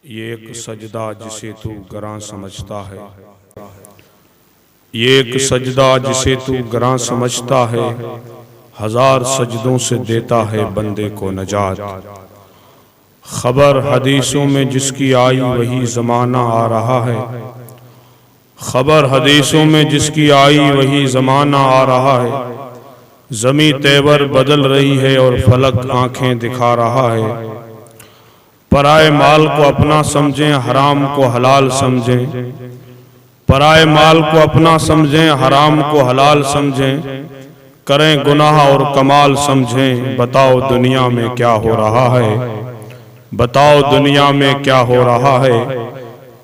ये एक सजदा जिसे तू गरां समझता है, ये एक सजदा जिसे तू गरां समझता है, हजार सजदों से देता है बंदे को नजात। खबर हदीसों में जिसकी आई वही ज़माना आ रहा है, खबर हदीसों में जिसकी आई वही ज़माना आ रहा है। ज़मी तेवर बदल रही है और फलक आंखें दिखा रहा है। पराए माल को अपना समझें, हराम को हलाल समझें। पराए माल को अपना समझें, हराम को हलाल समझें। करें गुनाह और कमाल समझें। बताओ दुनिया में क्या हो रहा है, बताओ दुनिया में क्या हो रहा है।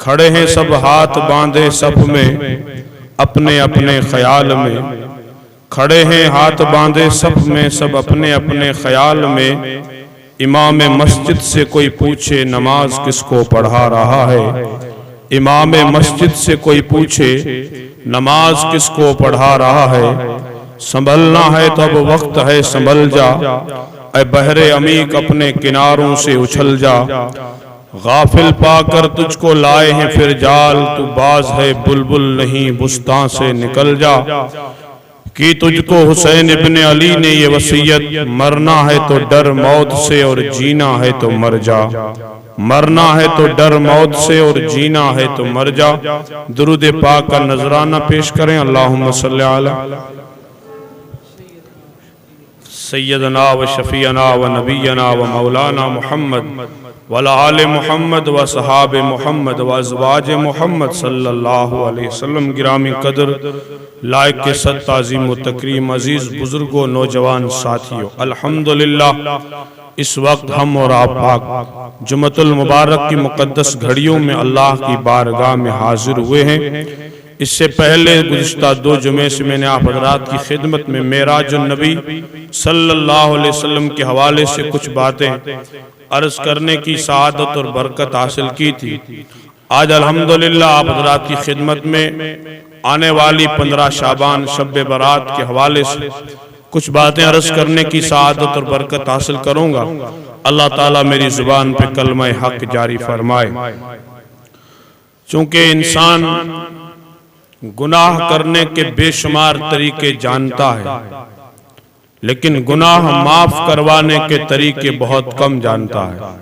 खड़े हैं सब हाथ बांधे सफ में, अपने अपने ख्याल में। खड़े हैं हाथ बांधे सफ में, सब अपने अपने ख्याल में। इमाम मस्जिद से कोई पूछे नमाज किसको पढ़ा रहा है। इमाम मस्जिद से कोई पूछे नमाज किसको पढ़ा रहा है। संभलना है तो अब वक्त है संभल जा, ऐ बहरे अमीक अपने किनारों से उछल जा। गाफिल पाकर तुझको लाए हैं फिर जाल, तू बाज है बुलबुल नहीं बुस्तां से निकल जा। कि तुझको हुसैन इब्ने अली ने ये वसीयत, मरना है तो डर मौत से और जीना है तो मर जा। मरना है तो डर मौत से और जीना है तो मर जा। दुरूद पाक का नजराना पेश करें। अल्लाहुम्मा सल्ली अला सय्यदना व शफीअना व नबीना व मौलाना मुहम्मद वला आले मुहम्मद व सहाबे मुहम्मद व अज़वाज मुहम्मद सल्लल्लाहु अलैहि वसल्लम। गिरामी कदर लायक के सद ताज़ीम व तकरीम अजीज बुजुर्गों नौजवान साथियों, अल्हम्दुलिल्लाह इस वक्त हम और आप पाक जुमतुल मुबारक की मुक़द्दस घड़ियों में अल्लाह की बारगाह में हाजिर हुए हैं। इससे पहले गुज़िश्ता 2 जुमे से मैंने आप हज़रात की खिदमत में मेराजुन नबी सल्लल्लाहु अलैहि वसल्लम के हवाले से कुछ बातें अर्ज करने की सआदत और बरकत हासिल की थी। आज अल्हम्दुलिल्लाह आप हज़रात की खिदमत में आने वाली 15 शाबान शब बरात के हवाले से कुछ बातें अर्ज करने की सआदत और बरकत हासिल करूंगा। अल्लाह ताला मेरी जुबान पे कलमा हक जारी फरमाए। चूंकि इंसान गुनाह करने के बेशुमार तरीके जानता है, लेकिन गुनाह माफ करवाने के तरीके बहुत कम जानता है।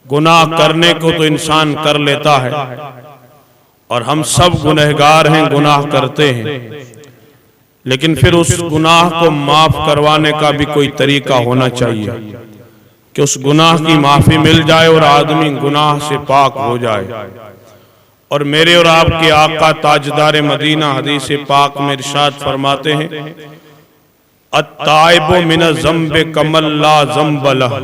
गुनाह करने को तो इंसान कर लेता है और हम सब गुनहगार हैं, गुनाह करते हैं, लेकिन फिर उस गुनाह को माफ करवाने का भी कोई तरीका होना चाहिए कि उस गुनाह की माफी मिल जाए और आदमी गुनाह से पाक हो जाए। और मेरे और आपके आका ताजदार मदीना हदीस पाक में इरशाद फरमाते हैं, अत्ताइबु मिन ज़म्बि कमल ला ज़म्ब लह,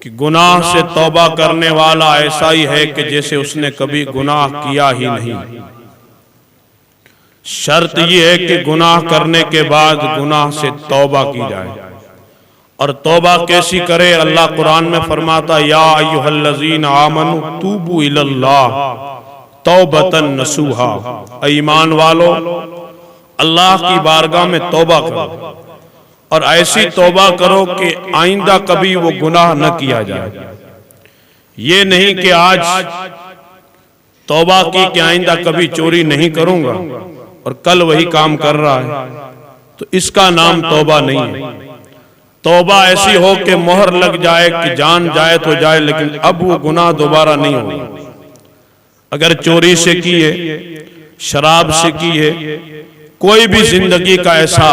कि गुनाह से तौबा करने वाला ऐसा ही है कि जैसे उसने कभी गुनाह किया ही नहीं। शर्त यह है कि गुनाह करने के बाद गुनाह से तौबा की जाए। और तौबा कैसी करे? अल्लाह कुरान में फरमाता, या अय्युहल्लज़ीना आमनू तूबू इलल्लाह तौबतन नसूहा, ईमान वालो अल्लाह की बारगाह में तौबा करो और ऐसी तौबा करो कि आइंदा कभी वो गुनाह न किया जाए। ये नहीं कि आज तौबा की कि आइंदा कभी चोरी नहीं करूंगा और कल वही काम कर रहा है, तो इसका नाम तौबा नहीं है। तौबा ऐसी हो कि मोहर लग जाए कि जान जाए तो जाए, लेकिन अब वो गुनाह दोबारा नहीं होगा। अगर चोरी से की है, शराब से की है, कोई भी जिंदगी का ऐसा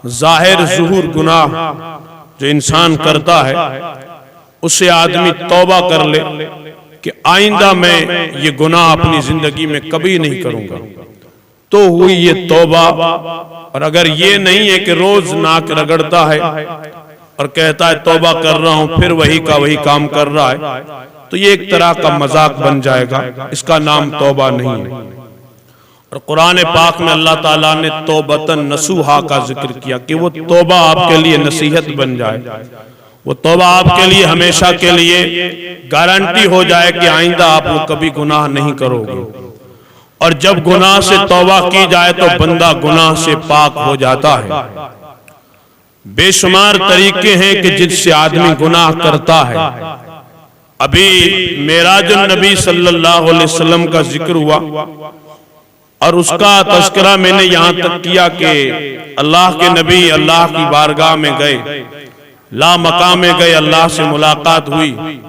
जाहिर ज़ुहूर गुनाह जो इंसान करता है, उससे आदमी तौबा कर ले कि आइंदा मैं ये गुनाह अपनी जिंदगी में कभी नहीं करूंगा, तो हुई ये तौबा। और अगर ये नहीं है कि रोज नाक रगड़ता है और कहता है तौबा कर रहा हूं, फिर वही का वही काम कर रहा है, तो ये एक तरह का मजाक बन जाएगा, इसका नाम तौबा नहीं है। और कुरान पाक में अल्लाह ताला ने तौबतन नसूहा का जिक्र किया कि वो तौबा आपके लिए नसीहत बन जाए, वो तौबा आपके लिए हमेशा के लिए गारंटी हो जाए कि आइंदा आप वो कभी गुनाह नहीं करोगे। और जब गुनाह से तौबा की जाए तो बंदा गुनाह से पाक हो जाता है। बेशुमार तरीके हैं कि जिससे आदमी गुनाह करता है, अभी मेराजुन नबी सल्लल्लाहु अलैहि वसल्लम का जिक्र हुआ और उसका तज़किरा मैंने यहाँ तक किया कि अल्लाह के नबी अल्लाह की बारगाह में गए, ला मकाम में गए, अल्लाह से मुलाकात हुई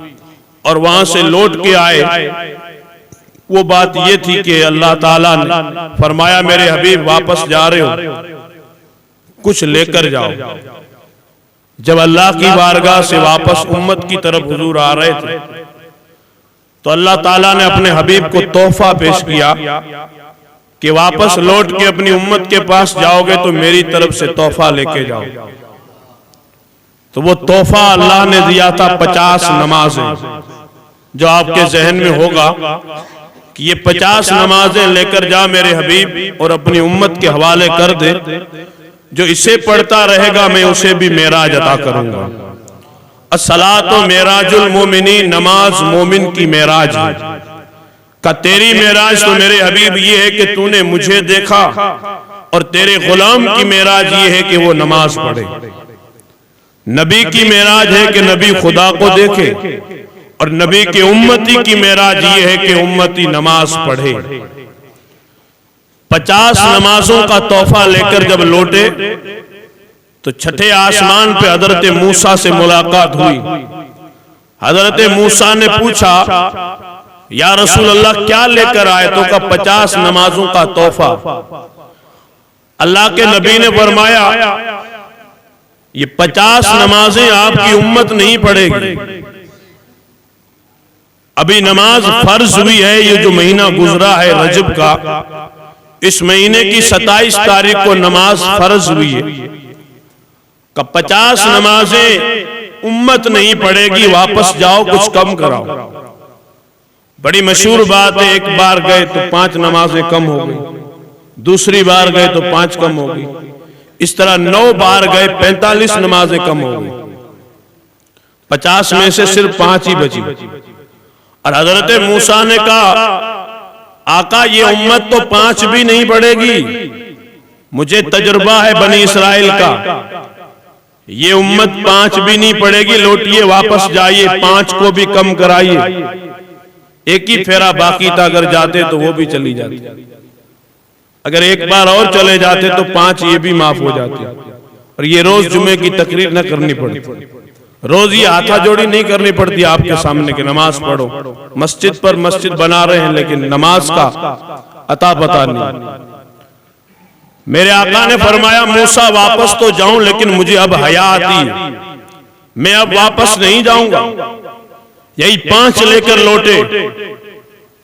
और वहां से लौट के आए। वो बात ये थी कि अल्लाह ताला ने फरमाया मेरे हबीब वापस जा रहे हो, कुछ लेकर जाओ। जब अल्लाह की बारगाह से वापस उम्मत की तरफ हुजूर आ रहे थे तो अल्लाह ताला ने अपने हबीब को तोहफा पेश किया कि वापस लौट के अपनी उम्मत के पास जाओगे तो मेरी तरफ से तोहफा लेके जाओ। तो वो तोहफा अल्लाह ने दिया था 50 नमाजें, जो आपके जहन में होगा कि ये 50 नमाजें लेकर जा मेरे हबीब और अपनी उम्मत के हवाले कर दे, जो इसे पढ़ता रहेगा मैं उसे भी मेराज अता करूंगा। अस्सलातु मेराजुल मोमिनीन, नमाज मोमिन की मेराज है। का तेरी मेराज तो मेरे हबीब ये है कि तूने मुझे देखा, और तेरे गुलाम की मेराज ये है कि वो नमाज पढ़े। नबी की मेराज है कि नबी खुदा को देखे, और नबी के उम्मती की मेराज ये है कि उम्मती नमाज पढ़े। 50 नमाजों का तोहफा लेकर जब लौटे तो छठे आसमान पे हजरत मूसा से मुलाकात हुई। हजरत मूसा ने पूछा या रसूल अल्लाह क्या लेकर आए? तो का 50 नमाजों का तोहफा। अल्लाह के नबी ने फरमाया ये 50 नमाजें आपकी उम्मत नहीं पढ़ेगी। अभी नमाज फर्ज हुई है, ये जो महीना गुजरा है रजब का, इस महीने की 27 तारीख को नमाज फर्ज हुई है। का 50 नमाजें उम्मत नहीं पढ़ेगी, वापस जाओ कुछ कम कराओ। बड़ी मशहूर बात है, एक बार गए तो 5 नमाजें कम हो गई, दूसरी बार गए तो 5 कम हो गई, इस तरह 9 बार गए 45 नमाजें कम हो गई। 50 में से सिर्फ 5 ही बची। और हजरत मूसा ने कहा आका ये उम्मत तो 5 भी नहीं पढ़ेगी, मुझे तजुर्बा है बनी इसराइल का, ये उम्मत 5 भी नहीं पढ़ेगी, लौटिए वापस जाइए, 5 को भी कम कराइए। एक ही फेरा बाकी था, अगर जाते तो वो भी चली जाती, अगर एक बार और चले जाते तो 5 ये भी माफ हो जाती। और ये रोज जुमे की तकरीर न करनी पड़ती, रोज ये हाथा जोड़ी नहीं करनी पड़ती आपके सामने कि नमाज पढ़ो। मस्जिद पर मस्जिद बना रहे हैं लेकिन नमाज का अता पता नहीं। मेरे आका ने फरमाया मूसा वापस तो जाऊं लेकिन मुझे अब हया आती है, मैं अब वापस नहीं जाऊंगा। यही 5 लेकर लौटे,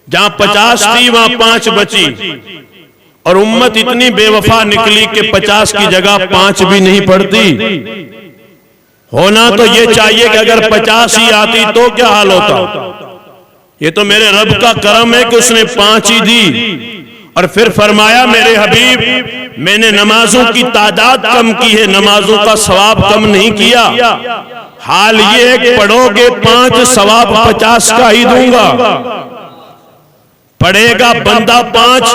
जहां 50 थी वहां 5 बची, और उम्मत इतनी बेवफा निकली कि 50 की जगह 5 भी नहीं पढ़ती। होना तो ये चाहिए कि अगर 50 ही आती तो क्या हाल होता। ये तो मेरे रब का करम है कि उसने 5 ही दी। और फिर फरमाया मेरे हबीब मैंने नमाजों की तादाद कम की है, नमाजों का सवाब कम नहीं किया। हाल ये है कि पढ़ोगे 5 सवाब 50 का ही दूंगा। पढ़ेगा बंदा 5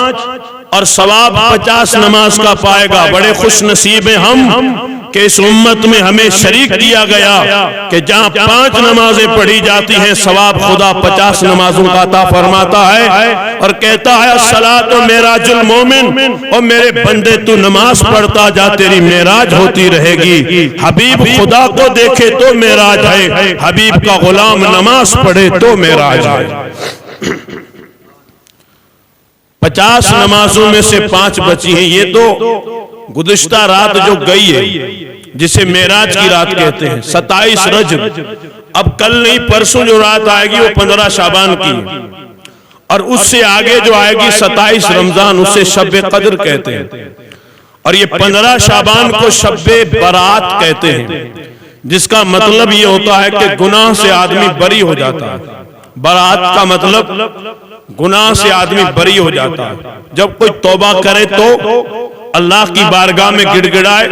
और सवाब 50 नमाज का पाएगा। बड़े खुश नसीब हैं हम कि इस उम्मत में हमें शरीक किया गया कि जहां 5 नमाजें पढ़ी जाती हैं सवाब खुदा 50 नमाजों का अता फरमाता है, और कहता है अस्सलातु मेराजुल मोमिन, और मेरे बंदे तू नमाज पढ़ता जा तेरी मेराज होती रहेगी। हबीब खुदा को देखे तो मेराज है, हबीब का गुलाम नमाज पढ़े तो मेराज है। 50 नमाजों में से 5 बची हैं। ये तो गुज़िश्ता रात जो गई है जिसे मेराज की रात कहते हैं, 27 रजब। अब कल नहीं परसों जो रात आएगी वो 15 शाबान की, और उससे आगे जो आएगी 27 रमजान, उसे शब कद्र कहते हैं। और ये 15 शाबान को शब बरात कहते हैं, जिसका मतलब ये होता है कि गुनाह से आदमी बरी हो जाता है। बरात का मतलब गुनाह से आदमी बरी हो जाता है। जब कोई तौबा करे तो अल्लाह की बारगाह में गिड़गिड़ाए,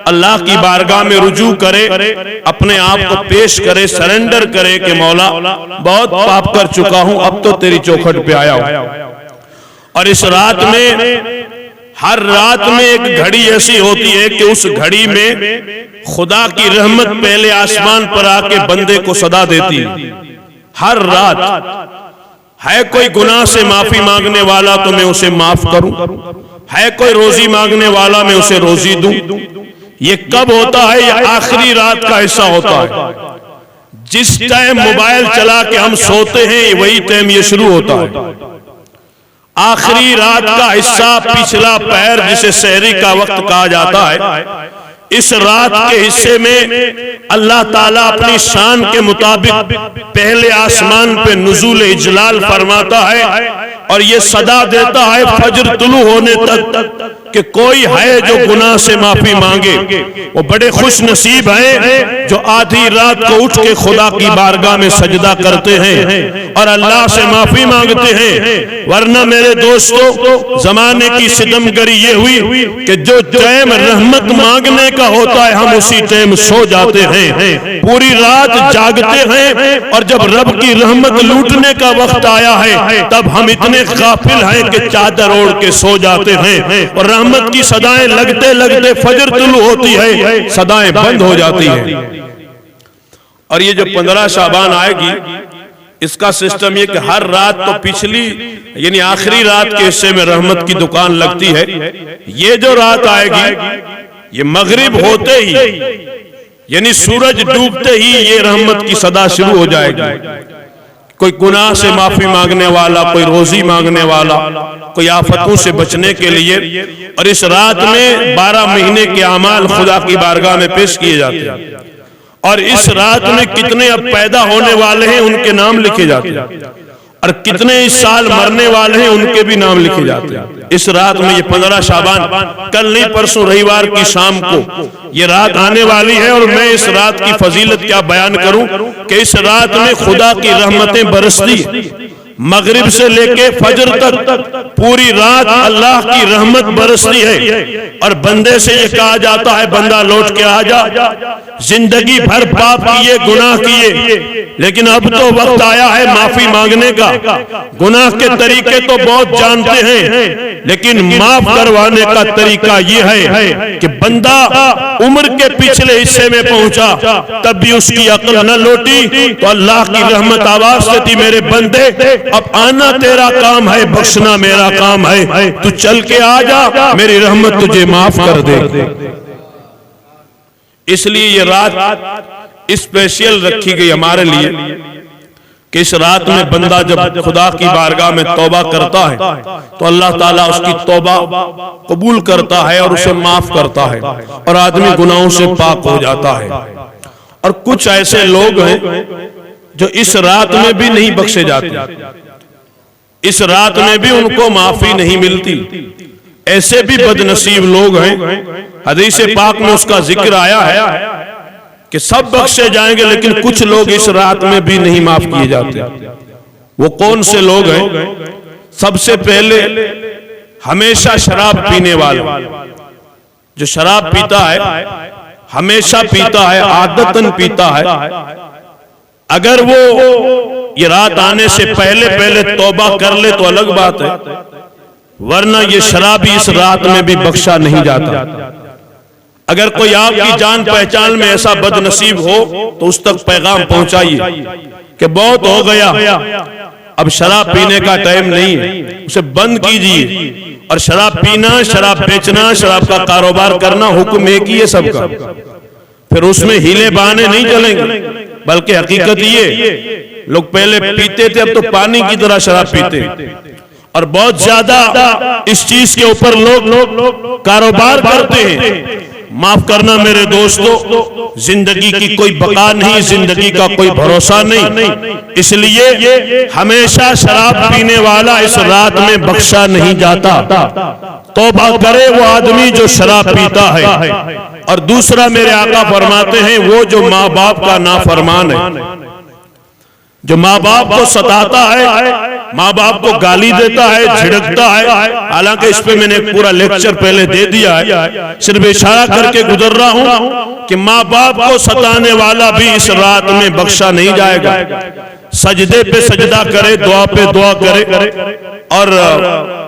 अल्लाह की बारगाह में रुजू करे, अपने आप को पेश करे, सरेंडर करे कि मौला बहुत पाप कर चुका हूं, अब तो तेरी चौखट पे आया हूं। और इस रात में, हर रात में एक घड़ी ऐसी होती है कि उस घड़ी में खुदा की रहमत पहले आसमान पर आके बंदे को सदा देती है। हर रात है कोई गुनाह से माफी मांगने वाला तो मैं उसे माफ करूं, है कोई रोजी मांगने वाला मैं उसे रोजी दूं। ये कब होता है? ये आखिरी रात का हिस्सा होता है। जिस टाइम मोबाइल चला के हम सोते हैं वही टाइम ये शुरू होता है। आखिरी रात का हिस्सा, पिछला पहर जिसे सहरी का वक्त कहा जाता है, इस रात के हिस्से में अल्लाह ताला अपनी शान के मुताबिक पहले आसमान पे नुज़ूल इजलाल फरमाता है और ये सदा देता है फजर तुलू होने तक कि कोई है जो गुनाह से माफी मांगे। वो बड़े खुश नसीब हैं जो आधी रात को उठ के खुदा की बारगाह में सजदा करते हैं और अल्लाह से माफी मांगते हैं। वरना मेरे दोस्तों, जमाने की सितमगरी ये हुई कि जो टाइम रहमत मांगने का होता है हम उसी टाइम सो जाते हैं, पूरी रात जागते हैं और जब रब की रहमत लूटने का वक्त आया है तब हम इतने गाफिल हैं कि चादर ओढ़ के सो जाते हैं और रहमत की सदाएं लगते लगते फजर तुलू होती है, सदाएं बंद हो जाती है। और ये जो 15 शाबान आएगी, इसका सिस्टम ये कि हर रात तो पिछली यानी आखिरी रात के हिस्से में रहमत की दुकान लगती है। ये जो रात आएगी ये मगरिब होते ही यानी सूरज डूबते ही ये रहमत की सदा शुरू हो जाएगी। कोई गुनाह से माफी मांगने वाला, कोई रोजी मांगने वाला, कोई आफतों से बचने के लिए। और इस रात में 12 महीने के अमाल खुदा की बारगाह में पेश किए जाते हैं और इस रात में कितने अब पैदा होने वाले हैं उनके नाम लिखे जाते हैं और कितने इस साल मरने वाले हैं उनके भी नाम लिखे जाते हैं। इस रात में ये 15 शाबान, कल नहीं परसों रविवार की शाम को ये रात आने वाली है और मैं इस रात की फजीलत क्या बयान करूं कि इस रात में खुदा की रहमतें बरसती। मगरिब से लेके फजर तक पूरी रात अल्लाह की रहमत बरसती है और बंदे से ये कहा जाता है बंदा लौट के आ जा, जिंदगी भर पाप किए, गुनाह किए, लेकिन अब तो वक्त आया है माफी मांगने का। गुनाह के तरीके तो बहुत जानते हैं लेकिन माफ करवाने का तरीका ये है कि बंदा उम्र के पिछले हिस्से में पहुंचा तब भी उसकी अक्ल न लौटी तो अल्लाह की रहमत आवाज देती, मेरे बंदे अब आना तेरा काम है, बख्शना मेरा काम है, तू चल के आ जा, मेरी रहमत तुझे माफ कर दे। इसलिए ये रात स्पेशल रखी गई हमारे लिए कि इस रात में बंदा जब खुदा की बारगाह में तौबा करता है तो अल्लाह ताला उसकी तौबा कबूल करता है और उसे माफ करता है और आदमी गुनाहों से पाक हो जाता है। और कुछ ऐसे लोग हैं जो इस रात में भी नहीं बख्शे जाते, इस रात में भी उनको माफी नहीं मिलती। ऐसे भी बदनसीब लोग हैं। हदीस पाक में उसका जिक्र आया है कि सब बख्शे जाएंगे लेकिन कुछ लोग इस रात में भी नहीं माफ किए जाते। वो कौन से लोग हैं? सबसे पहले हमेशा शराब पीने वाला, जो शराब पीता है, हमेशा पीता है, आदतन पीता है। अगर वो ये रात आने से पहले पहले तौबा कर ले तो अलग बात है, वरना ये शराबी इस रात में भी बख्शा नहीं जाता। अगर कोई आपकी जान पहचान में ऐसा बदनसीब हो तो उस तक पैगाम पहुंचाइए कि बहुत हो गया, अब शराब पीने का टाइम नहीं है, उसे बंद कीजिए। और शराब पीना, शराब बेचना, शराब का कारोबार करना हुक्म एक ही है सबका। फिर उसमें हीले बहाने नहीं चलेंगे, बल्कि हकीकत ये लोग पहले पीते थे, अब तो पानी की तरह शराब पीते और बहुत ज्यादा इस चीज के ऊपर लोग कारोबार करते हैं। माफ करना मेरे दोस्तों, जिंदगी की कोई बका नहीं, जिंदगी का कोई भरोसा नहीं। इसलिए हमेशा शराब पीने वाला इस रात में बख्शा नहीं जाता। तौबा करे वो आदमी जो शराब पीता है। और दूसरा मेरे आका फरमाते हैं वो जो माँ बाप का नाफरमान है, जो माँ बाप को सताता है, माँ बाप को गाली देता है, झिड़कता है। हालांकि इस पे मैंने पूरा लेक्चर पहले दे दिया है, सिर्फ इशारा करके गुजर रहा हूं कि माँ बाप को सताने वाला भी इस रात में बख्शा नहीं जाएगा। सजदे पे सजदा करे, दुआ पे दुआ करे और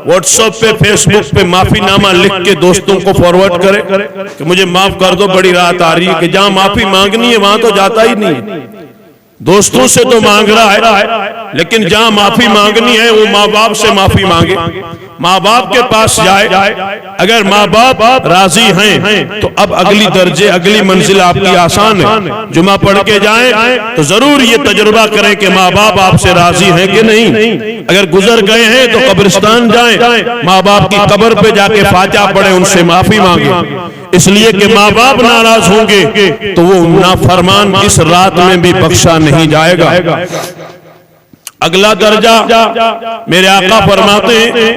व्हाट्सएप पे, फेसबुक पे माफीनामा लिख के दोस्तों को फॉरवर्ड करे कि मुझे माफ कर दो, बड़ी रात आ रही है, कि जहां माफी मांगनी है वहां तो जाता ही नहीं। दोस्तों से तो मांग रहा है, लेकिन जहां माफी मांगनी है वो माँ बाप से माफी मांगे, माँ बाप के पास जाए। अगर माँ बाप राजी हैं तो अब अगली दर्जे, अगली मंजिल आपकी आसान है। जुमा पढ़ के जाएं तो जरूर ये तजुर्बा करें कि माँ बाप आपसे राजी हैं कि नहीं। अगर गुजर गए हैं तो कब्रिस्तान जाएं, माँ बाप की कब्र पे जाके फातिहा पढ़े, उनसे माफी मांगे, इसलिए कि माँ बाप नाराज होंगे तो वो नाफरमान इस रात में भी बख्शा नहीं जाएगा। अगला दर्जा मेरे आका फरमाते हैं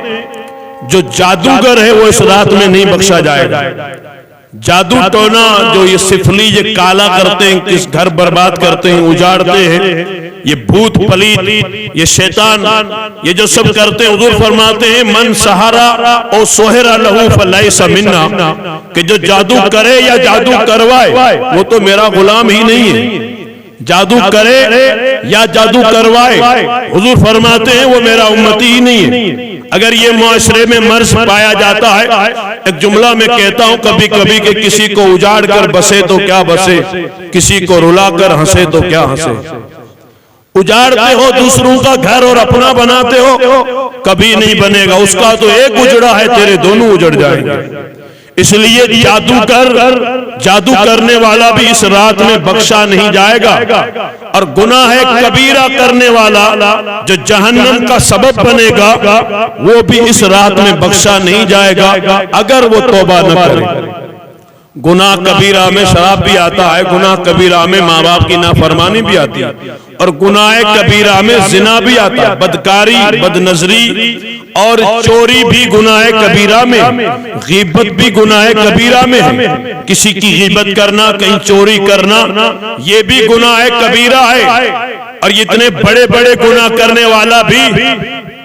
जो जादूगर है वो इस रात में नहीं बख्शा जाएगा। जादू टोना जो ये सिफली, ये काला करते हैं, किस घर बर्बाद करते हैं, उजाड़ते हैं, ये भूत पलीत, ये शैतान, ये जो सब करते हैं, हुजूर फरमाते हैं मन सहारा और सोहरा लहू फलैसा मिन्ना, कि जो जादू करे या जादू करवाए वो तो मेरा गुलाम ही नहीं है। जादू करे या जादू करवाए, हुजूर फरमाते हैं वो मेरा उम्मती ही नहीं है। अगर ये मुआशरे में मर्ज पाया जाता है, एक जुमला में कहता हूं कभी कभी कि किसी को उजाड़ कर बसे तो क्या बसे, किसी को रुला कर हंसे तो क्या हंसे। उजाड़ते हो दूसरों का घर और अपना बनाते हो, कभी नहीं बनेगा। उसका तो एक उजड़ा है, तेरे दोनों उजड़ जाएंगे। इसलिए जादू करने वाला भी इस रात में बख्शा नहीं जाएगा। और गुनाह कबीरा करने वाला जो जहन्नम का सबब बनेगा वो भी इस रात में बख्शा नहीं जाएगा अगर वो तौबा न करे। गुनाह कबीरा में शराब भी आता है, गुनाह कबीरा में माँ बाप की नाफरमानी भी आती है, और गुनाह कबीरा में जिना भी आता है, बदकारी, बदनजरी और चोरी भी गुनाह कबीरा में, गीबत भी गुनाह कबीरा में है। किसी की गीबत करना, कहीं चोरी करना, ये भी गुनाह कबीरा है। और इतने बड़े बड़े गुनाह करने वाला भी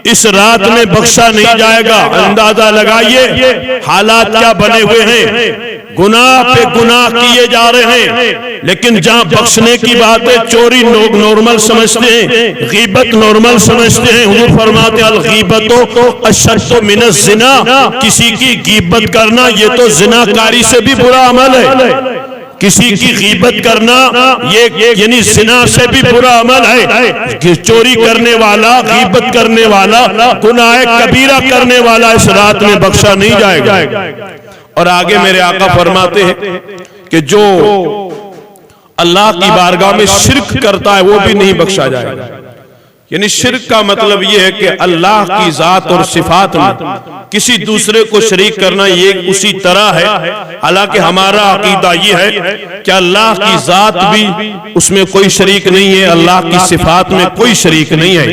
इस रात में बख्शा नहीं जाएगा। अंदाजा लगाइए हालात क्या बने हुए हैं, गुनाह पे गुनाह किए जा रहे हैं, लेकिन जहां बख्शने की बात है चोरी लोग नॉर्मल समझते हैं, गीबत नॉर्मल समझते हैं। हुजूर फरमाते हैं अल गीबतो अशद्दु मिनज़ ज़िना, किसी की गीबत करना ये तो ज़िनाकारी से भी बुरा अमल है। किसी की गीबत करना ये यानी जिना से भी बुरा अमल है। चोरी करने वाला, गीबत करने वाला, गुनाह कबीरा करने वाला इस रात में बख्शा नहीं जाएगा। और आगे मेरे आका फरमाते हैं कि जो अल्लाह की बारगाह में शिर्क करता है वो भी नहीं बख्शा जाएगा। यानी शिर्क का मतलब यह है कि अल्लाह की जात और सिफात में किसी दूसरे को शरीक करना, ये उसी तरह है। हालांकि हमारा अकीदा ये है कि अल्लाह की जात भी उसमें कोई शरीक नहीं है, अल्लाह की सिफात में कोई शरीक नहीं है।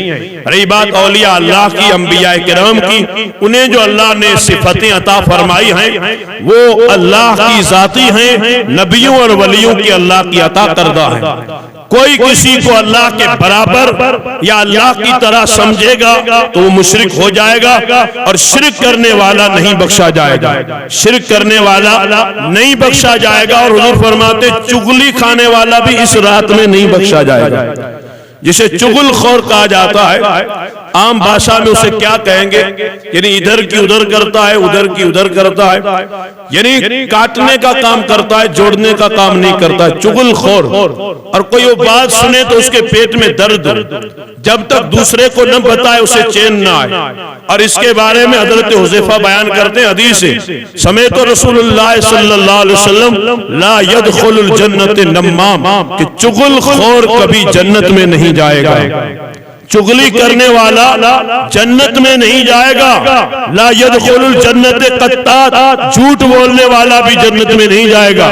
रही बात औलिया अल्लाह की, अंबिया किराम की, उन्हें जो अल्लाह ने सिफतें अता फरमाई हैं वो अल्लाह की जाती हैं, नबियों और वलियों की अल्लाह की अता करदा है। कोई किसी को अल्लाह के बराबर या अल्लाह की तरह समझेगा तो वो मुशरिक हो जाएगा, और शिरक करने वाला नहीं बख्शा जाएगा। शिरक करने वाला नहीं बख्शा जाएगा। और हुजूर फरमाते चुगली खाने वाला भी इस रात में नहीं बख्शा जाएगा। जिसे चुगलखोर कहा जाता है, आम भाषा में उसे क्या कहेंगे, यानी इधर की उधर करता है, उधर की उधर करता है, यानी काटने का काम करता है, जोड़ने का काम नहीं करता है, चुगलखोर। और कोई वो बात सुने तो उसके पेट में दर्द, जब तक दूसरे को न बताए उसे चैन ना आए। और इसके बारे में हजरत हुज़ैफा बयान करते हैं हदीस से, समेत रसूलुल्लाह सल्लल्लाहु अलैहि वसल्लम ला यदखुलुल जन्नत नम्माम, कि चुगलखोर कभी जन्नत में नहीं जाएगा। चुगली करने वाला जन्नत में नहीं जाएगा। ला यदखुलुल जन्नत क़त्तात, झूठ बोलने वाला भी जन्नत में नहीं जाएगा।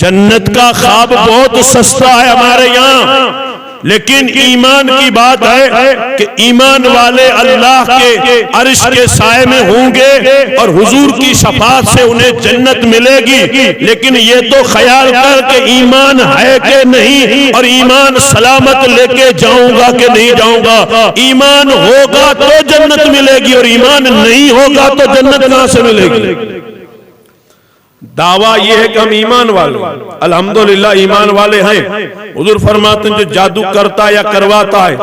जन्नत का ख्वाब बहुत सस्ता है हमारे यहाँ, लेकिन ईमान की बात है कि ईमान वाले अल्लाह के अर्श के साए में होंगे और हुजूर की शफाअत से उन्हें जन्नत मिलेगी। लेकिन ये तो ख्याल कर के ईमान है कि नहीं, और ईमान सलामत लेके जाऊंगा कि नहीं जाऊंगा। ईमान होगा तो जन्नत मिलेगी, और ईमान नहीं होगा तो जन्नत कहां से मिलेगी। दावा यह है कि हम ईमान वाले, अल्हम्दुलिल्लाह ईमान वाले हैं। हुजूर फरमाते हैं जो जादू करता है या करवाता है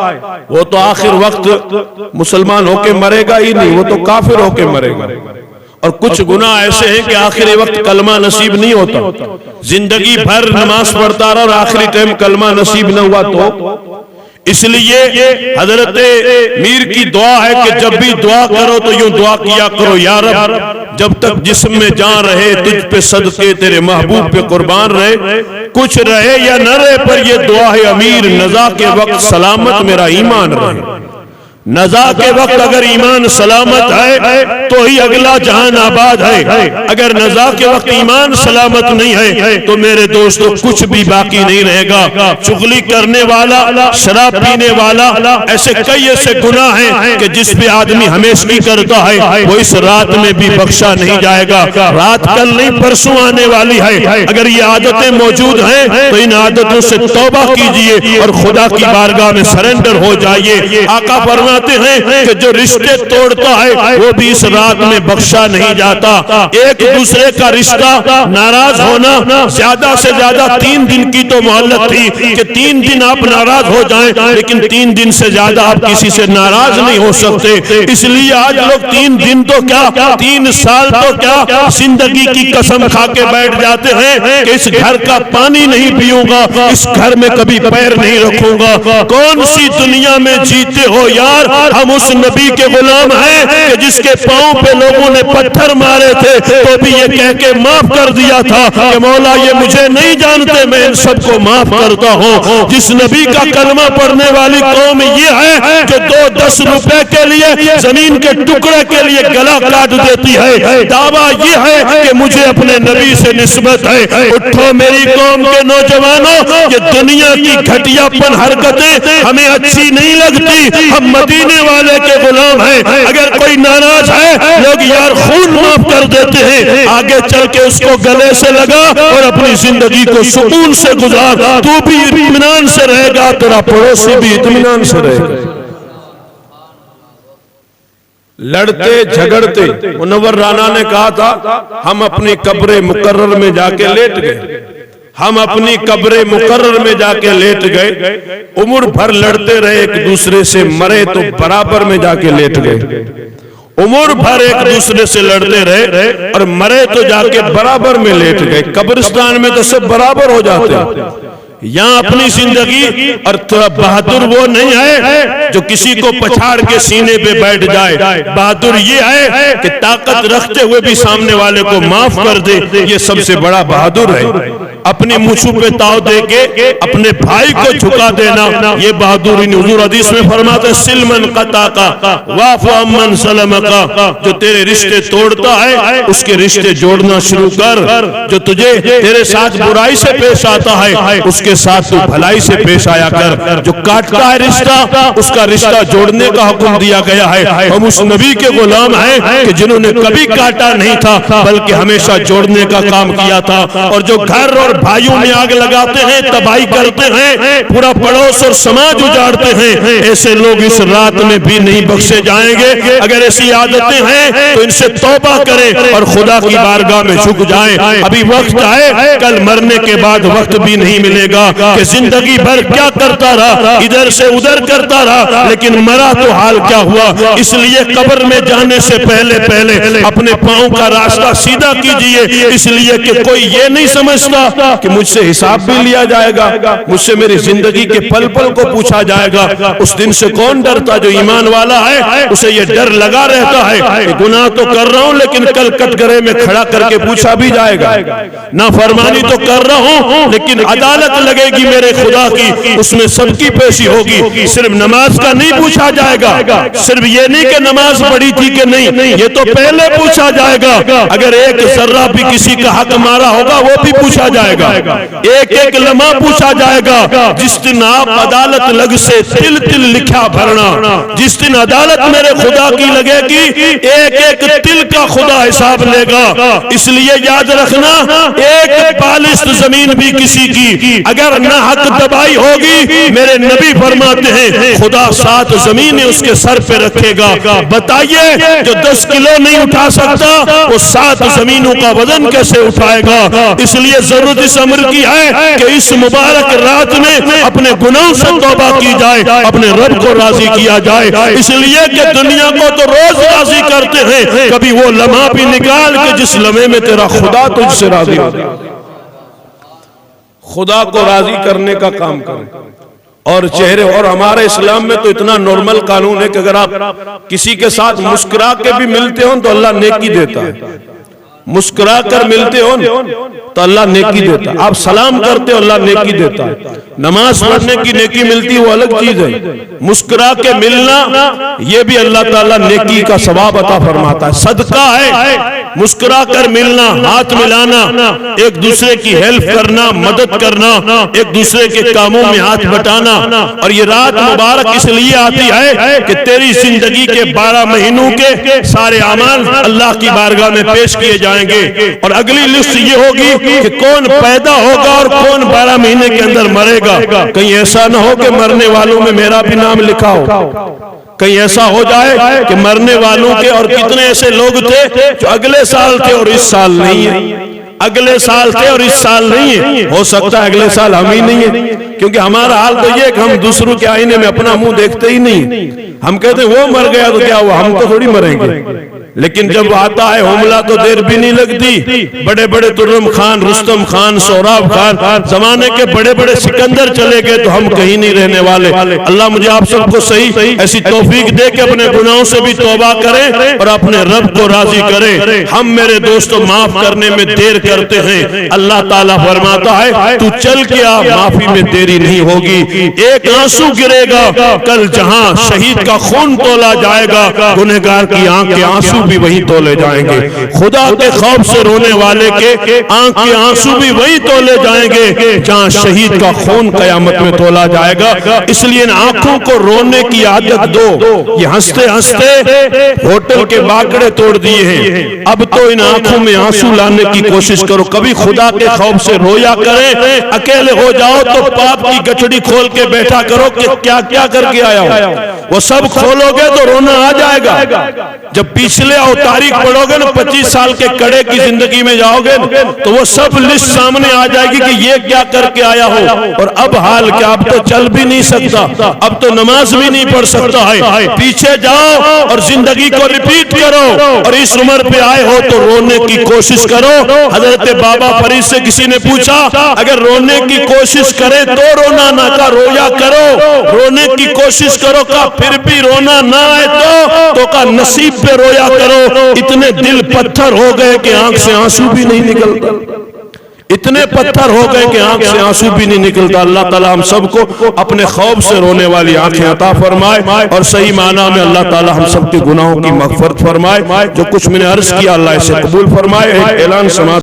वो तो आखिर वक्त मुसलमान होके मरेगा ही नहीं, वो तो काफिर होके मरेगा। और कुछ गुनाह ऐसे हैं कि आखिरी वक्त कलमा नसीब नहीं होता, जिंदगी भर नमाज पढ़ता रहा और आखिरी टाइम कलमा नसीब न हुआ तो। इसलिए हजरत मीर की दुआ है कि जब भी दुआ करो तो यूं दुआ किया करो, या रब जब तक जिस्म में जान रहे तुझ पे सदके तेरे महबूब पे कुर्बान रहे, कुछ रहे या न रहे पर ये दुआ है अमीर नज़ा के वक्त सलामत मेरा ईमान रहे। नज़ा के वक्त अगर ईमान सलामत है तो ही अगला जहान आबाद है, अगर नज़ा के वक्त ईमान सलामत नहीं है तो मेरे दोस्तों कुछ भी बाकी नहीं रहेगा। चुगली करने वाला, शराब पीने वाला, ऐसे कई ऐसे गुनाह हैं कि जिस पे आदमी हमेशा करता है वो इस रात में भी बख्शा नहीं जाएगा। रात कल नहीं परसों आने वाली है, अगर ये आदतें मौजूद हैं तो इन आदतों से तौबा कीजिए और खुदा की बारगाह में सरेंडर हो जाइए। आका फरमाते हैं कि जो रिश्ते तोड़ता है वो भी इस रात में बख्शा नहीं जाता। एक दूसरे का रिश्ता नाराज होना, ज्यादा से ज्यादा 3 दिन की तो मोहलत थी कि 3 दिन आप नाराज हो जाएं, लेकिन 3 दिन से ज्यादा आप किसी से नाराज नहीं हो सकते। इसलिए आज लोग 3 दिन तो क्या 3 साल तो क्या जिंदगी की कसम खा के बैठ जाते हैं कि इस घर का पानी नहीं पीऊंगा, इस घर में कभी पैर नहीं रखूंगा। कौन सी दुनिया में जीते हो यार? हम उस नबी के गुलाम हैं कि जिसके पांव पे लोगों ने पत्थर मारे थे तो भी ये कह के माफ कर दिया था कि मौला ये मुझे नहीं जानते, मैं इन सबको माफ करता हूँ। जिस नबी का कलमा पढ़ने वाली कौम ये है जो 2-10 रुपए के लिए जमीन के टुकड़े के लिए गला काट देती है, दावा ये है कि मुझे अपने नबी से निस्बत है। उठो मेरी कौम के नौजवानों, ये दुनिया की घटियापन हरकतें हमें अच्छी नहीं लगती, हम मदीने वाले के गुलाम हैं। अगर कोई नाराज है लोग यार खून माफ कर देते हैं, आगे चल के उसको गले से लगा और अपनी जिंदगी को सुकून से गुजार। तू भी इत्मीनान से रहेगा, तेरा पड़ोसी भी इत्मीनान से रहेगा। लड़ते झगड़ते मुनव्वर राना ने कहा था हम अपनी कब्र मुकर्रर में जाके लेट गए, हम अपनी कब्र मुकर्रर में जाके लेट गए। उम्र भर लड़ते रहे एक दूसरे से, मरे तो बराबर में जाके लेट गए। उम्र भर एक दूसरे से लड़ते रहे और मरे तो जाके बराबर में लेट गए। कब्रिस्तान में तो सब बराबर हो जाते हैं, यहाँ अपनी जिंदगी। और बहादुर वो नहीं है जो किसी को पछाड़ के सीने पे बैठ जाए, बहादुर ये है कि ताकत रखते हुए भी सामने वाले को माफ कर दे, ये सबसे बड़ा बहादुर है। अपनी मुछू पे ताव दे के अपने भाई को झुका देना, ये बहादुरी नहीं। हुजूर हदीस में फरमाते सिलमन कता का वाफ अमन सलम का, जो तेरे रिश्ते तोड़ता है उसके रिश्ते जोड़ना शुरू कर। जो तुझे तेरे साथ बुराई से पेश आता है उसके साथ तू भलाई से पेश आया कर। जो काटता है रिश्ता उसका रिश्ता जोड़ने का हुक्म दिया गया है। हम उस नबी के गुलाम हैं कि जिन्होंने कभी काटा नहीं था बल्कि हमेशा जोड़ने का काम किया था। और जो घर और भाइयों में आग लगाते हैं, तबाही करते हैं, पूरा पड़ोस और समाज उजाड़ते हैं, ऐसे लोग इस रात में भी नहीं बख्शे जाएंगे। अगर ऐसी आदतें हैं तो इनसे तौबा करें और खुदा की बारगाह में झुक जाएं। अभी वक्त है, कल मरने के बाद वक्त भी नहीं मिलेगा कि जिंदगी भर क्या करता रहा, इधर से उधर करता रहा, लेकिन मरा तो हाल क्या हुआ। इसलिए कब्र में जाने से पहले पहले अपने पांव का रास्ता सीधा कीजिए, इसलिए कि कोई ये नहीं समझता कि मुझसे हिसाब भी लिया जाएगा, मुझसे मेरी जिंदगी के पल पल को पूछा जाएगा। उस दिन से कौन डरता? जो ईमान वाला है उसे ये डर लगा रहता है कि गुनाह तो कर रहा हूं लेकिन कल कटघरे में खड़ा करके पूछा भी जाएगा। नाफरमानी तो कर रहा हूं लेकिन अदालत लगेगी मेरे खुदा की, उसमें सबकी पेशी होगी। सिर्फ नमाज का नहीं पूछा जाएगा, सिर्फ ये नहीं कि नमाज पढ़ी थी कि नहीं, ये तो पहले पूछा जाएगा। अगर एक जर्रा भी किसी का हक मारा होगा वो भी पूछा जाएगा, एक एक लम्हा पूछा जाएगा। जिस दिन आप अदालत लग से तिल तिल लिखा भरना, जिस दिन अदालत मेरे खुदा की लगेगी एक एक तिल का खुदा हिसाब लेगा। इसलिए याद रखना, एक बालिश जमीन भी किसी की अगर ना हक दबाई होगी, मेरे नबी फरमाते हैं खुदा 7 जमीनें उसके सर पे रखेगा। बताइए जो 10 किलो नहीं उठा सकता वो 7 जमीनों का वजन कैसे उठाएगा। इसलिए जरूरत जरूरत इस अमर की है कि इस मुबारक रात में अपने गुनाहों से तौबा की जाए, अपने रब को राजी किया जाए। इसलिए कि दुनिया को तो रोज राजी करते हैं, कभी वो लम्हा भी निकाल के जिस लम्हे में तेरा खुदा तुझसे राजी हो जाए। खुदा को राजी करने का काम करें और चेहरे। और हमारे इस्लाम में तो इतना नॉर्मल कानून है कि अगर आप किसी के साथ मुस्कुरा के भी मिलते हो तो अल्लाह नेकी देता है। मुस्कुरा कर मिलते हो तो अल्लाह नेकी देता है। आप सलाम करते हो अल्लाह नेकी देता है। नमाज पढ़ने की नेकी मिलती है वो अलग चीज है। मुस्कुरा के मिलना ये भी अल्लाह ताला नेकी का सवाब अता फरमाता है, सदका है। मुस्कुरा कर मिलना, हाथ मिलाना, एक दूसरे की हेल्प करना, मदद करना, एक दूसरे के कामों में हाथ बटाना। और ये रात मुबारक इसलिए आती है कि तेरी जिंदगी के 12 महीनों के सारे अमाल अल्लाह की बारगाह में पेश किए जाएंगे। और अगली लिस्ट ये होगी कि कौन पैदा होगा और कौन 12 महीने के अंदर मरेगा। कहीं ऐसा ना हो कि मरने वालों में मेरा भी नाम लिखा हो। कहीं ऐसा हो जाए कि मरने वालों के, और कितने ऐसे लोग थे जो अगले साल थे और इस साल नहीं है, अगले साल थे और इस साल नहीं है। हो सकता है अगले साल हम ही नहीं है, क्योंकि हमारा हाल तो ये कि हम दूसरों के आईने में अपना मुंह देखते ही नहीं। हम कहते हैं वो मर गया तो क्या हुआ, हम तो थोड़ी मरेंगे। लेकिन जब आता है हमला तो देर भी नहीं लगती। बड़े बड़े तुर्रम खान, रुस्तम खान, सोहराब खान, जमाने के बड़े बड़े सिकंदर चले गए तो हम कहीं नहीं रहने वाले। अल्लाह मुझे आप सबको सही ऐसी तौफीक दे के अपने गुनाहों से भी तौबा करें और अपने रब को राजी करें। हम मेरे दोस्तों माफ करने में देर करते हैं। अल्लाह ताला फरमाता है तू चल के आ, माफी में देरी नहीं होगी। एक आंसू गिरेगा कल जहां शहीद का खून तोला जाएगा, गुनहगार की आंख के आंसू भी वही तोले जाएंगे। खुदा के खौफ से रोने वाले के आंख के आंसू भी वही तोले जाएंगे जहां शहीद का खून कयामत में तोला जाएगा। इसलिए इन आंखों को रोने की आदत दो। ये हंसते हंसते होटल के बाकड़े तोड़ दिए हैं, अब तो इन आंखों में आंसू लाने की कोशिश करो। कभी खुदा के खौफ से रोया करें। अकेले हो जाओ तो पाप की गठड़ी खोल के बैठा करो कि क्या क्या करके आया हो। वो सब खोलोगे तो रोना आ जाएगा। जब पिछले और तारीख पढ़ोगे ना, 25 साल के कड़े की जिंदगी में जाओगे तो वो सब लिस्ट सामने आ जाएगी कि ये क्या करके आया हो। और अब हाल क्या, अब तो चल भी नहीं सकता, अब तो नमाज भी नहीं पढ़ सकता है। पीछे जाओ और जिंदगी को रिपीट करो। और इस उम्र पे आए हो तो रोने की कोशिश करो। हजरत बाबा फरीद से किसी ने पूछा अगर रोने की कोशिश करे तो रोना ना, का रोया करो। रोने की कोशिश करो का फिर भी रोना ना आए तो का नसीब पे रोया करो। इतने दिल पत्थर हो गए कि आंख से आंसू भी नहीं निकलता। इतने पत्थर हो गए कि आंख से आंसू भी नहीं निकलता। अल्लाह ताला हम सबको अपने खौफ से रोने वाली आंखें अता फरमाए और सही माना में अल्लाह ताला हम सबके गुनाहों की मगफरत फरमाए। जो कुछ मैंने अर्ज किया अल्लाह इसे कबूल फरमाए। ऐलान समाप्त।